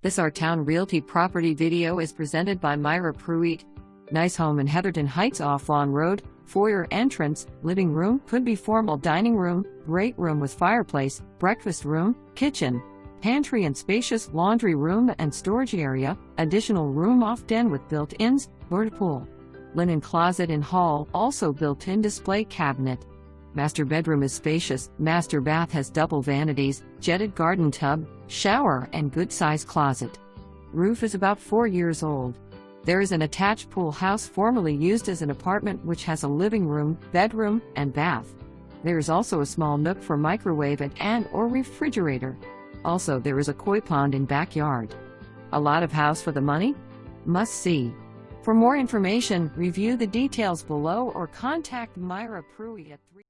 This OurTown Realty property video is presented by Myra Pruitt. Nice home in Heatherton Heights off Vaughn Road. Foyer entrance, living room, could be formal dining room, great room with fireplace, breakfast room, kitchen, pantry and spacious laundry room and storage area, additional room off den with built-ins, whirlpool, linen closet in hall, also built-in display cabinet. Master bedroom is spacious, master bath has double vanities, jetted garden tub, shower and good-sized closet. Roof is about 4 years old. There is an attached pool house formerly used as an apartment which has a living room, bedroom, and bath. There is also a small nook for microwave and/or refrigerator. Also, there is a koi pond in backyard. A lot of house for the money? Must see. For more information, review the details below or contact Myra Pruitt at 3